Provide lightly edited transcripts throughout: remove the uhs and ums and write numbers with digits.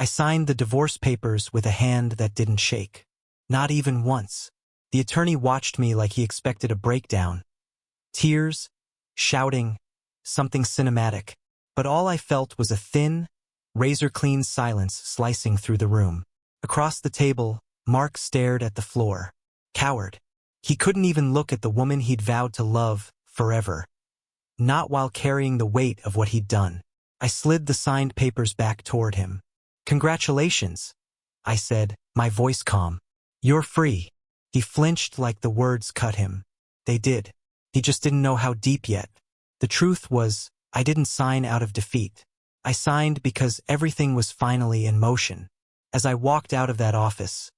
I signed the divorce papers with a hand that didn't shake. Not even once. The attorney watched me like he expected a breakdown. Tears, shouting, something cinematic. But all I felt was a thin, razor-clean silence slicing through the room. Across the table, Mark stared at the floor. Coward. He couldn't even look at the woman he'd vowed to love forever. Not while carrying the weight of what he'd done. I slid the signed papers back toward him. "Congratulations," I said, my voice calm. "You're free." He flinched like the words cut him. They did. He just didn't know how deep yet. The truth was, I didn't sign out of defeat. I signed because everything was finally in motion. As I walked out of that office,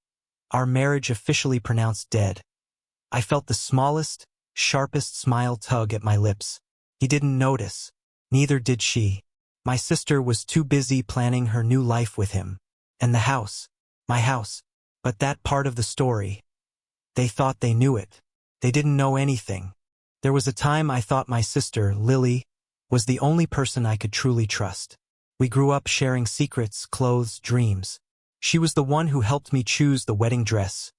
our marriage officially pronounced dead. I felt the smallest, sharpest smile tug at my lips. He didn't notice. Neither did she. My sister was too busy planning her new life with him. And the house. My house. But that part of the story. They thought they knew it. They didn't know anything. There was a time I thought my sister, Lily, was the only person I could truly trust. We grew up sharing secrets, clothes, dreams. She was the one who helped me choose the wedding dress,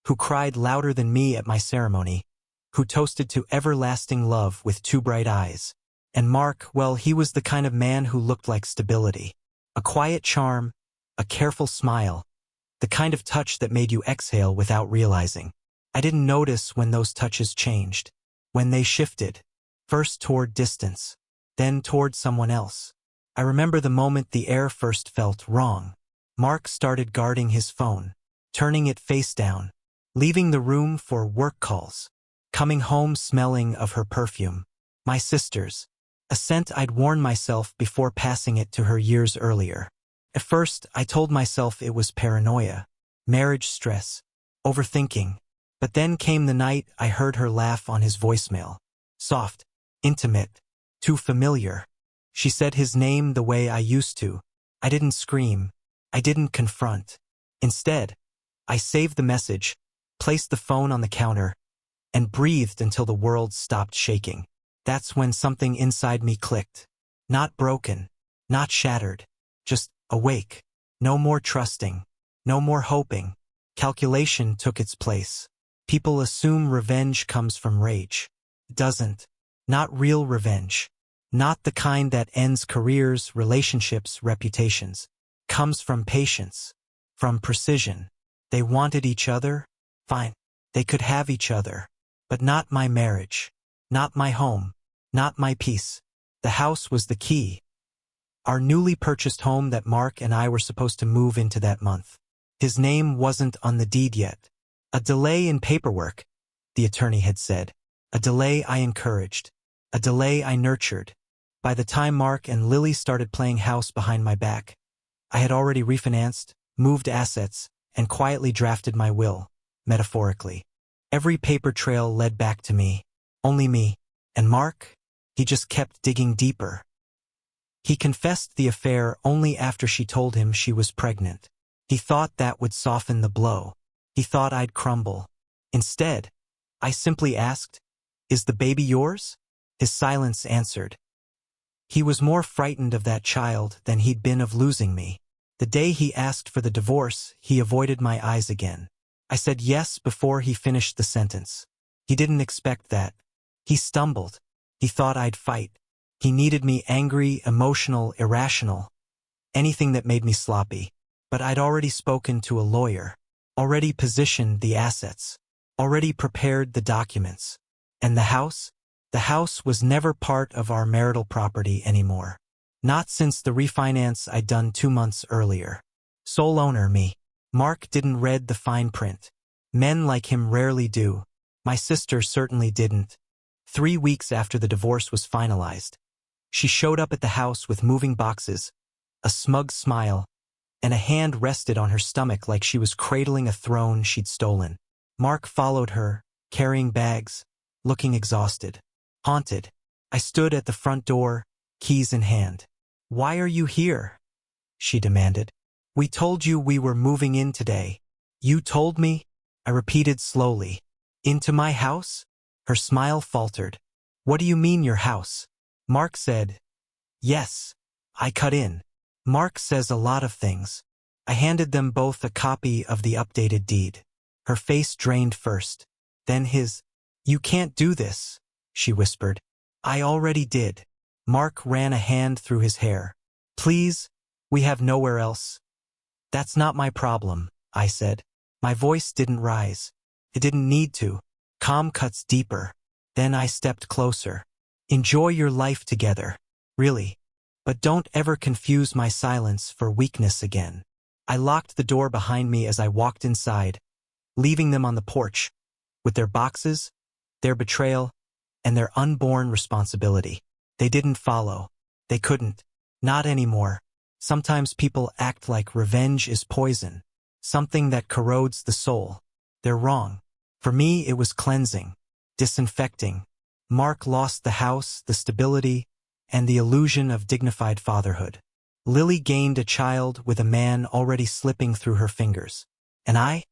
who cried louder than me at my ceremony, who toasted to everlasting love with two bright eyes. And Mark, well, he was the kind of man who looked like stability. A quiet charm, a careful smile, the kind of touch that made you exhale without realizing. I didn't notice when those touches changed, when they shifted, first toward distance, then toward someone else. I remember the moment the air first felt wrong. Mark started guarding his phone, turning it face down, leaving the room for work calls, coming home smelling of her perfume, my sister's, a scent I'd worn myself before passing it to her years earlier. At first, I told myself it was paranoia, marriage stress, overthinking. But then came the night I heard her laugh on his voicemail. Soft, intimate, too familiar. She said his name the way I used to. I didn't scream. I didn't confront. Instead, I saved the message, placed the phone on the counter, and breathed until the world stopped shaking. That's when something inside me clicked. Not broken, not shattered, just awake. No more trusting, no more hoping. Calculation took its place. People assume revenge comes from rage. It doesn't. Not real revenge. Not the kind that ends careers, relationships, reputations. Comes from patience. From precision. They wanted each other? Fine. They could have each other. But not my marriage. Not my home. Not my peace. The house was the key. Our newly purchased home that Mark and I were supposed to move into that month. His name wasn't on the deed yet. A delay in paperwork, the attorney had said. A delay I encouraged. A delay I nurtured. By the time Mark and Lily started playing house behind my back, I had already refinanced, moved assets, and quietly drafted my will, metaphorically. Every paper trail led back to me. Only me. And Mark? He just kept digging deeper. He confessed the affair only after she told him she was pregnant. He thought that would soften the blow. He thought I'd crumble. Instead, I simply asked, "Is the baby yours?" His silence answered. He was more frightened of that child than he'd been of losing me. The day he asked for the divorce, he avoided my eyes again. I said yes before he finished the sentence. He didn't expect that. He stumbled. He thought I'd fight. He needed me angry, emotional, irrational. Anything that made me sloppy. But I'd already spoken to a lawyer. Already positioned the assets. Already prepared the documents. And the house? The house was never part of our marital property anymore. Not since the refinance I'd done 2 months earlier. Sole owner, me. Mark didn't read the fine print. Men like him rarely do. My sister certainly didn't. 3 weeks after the divorce was finalized, she showed up at the house with moving boxes, a smug smile, and a hand rested on her stomach like she was cradling a throne she'd stolen. Mark followed her, carrying bags, looking exhausted. Haunted. I stood at the front door, keys in hand. "Why are you here?" she demanded. "We told you we were moving in today." "You told me?" I repeated slowly. "Into my house?" Her smile faltered. "What do you mean your house?" Mark said. "Yes." I cut in. "Mark says a lot of things. I handed them both a copy of the updated deed. Her face drained first, then his. "You can't do this," she whispered. "I already did." Mark ran a hand through his hair. "Please, we have nowhere else." "That's not my problem," I said. My voice didn't rise. It didn't need to. Calm cuts deeper. Then I stepped closer. "Enjoy your life together. Really. But don't ever confuse my silence for weakness again." I locked the door behind me as I walked inside, leaving them on the porch, with their boxes, their betrayal, and their unborn responsibility. They didn't follow. They couldn't. Not anymore. Sometimes people act like revenge is poison, something that corrodes the soul. They're wrong. For me, it was cleansing, disinfecting. Mark lost the house, the stability, and the illusion of dignified fatherhood. Lily gained a child with a man already slipping through her fingers. And I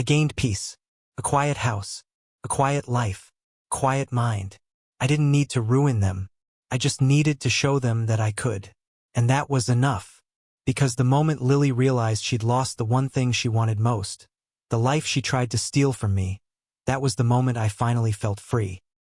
gained peace. A quiet house, a quiet life, quiet mind. I didn't need to ruin them. I just needed to show them that I could. And that was enough. Because the moment Lily realized she'd lost the one thing she wanted most, the life she tried to steal from me, that was the moment I finally felt free.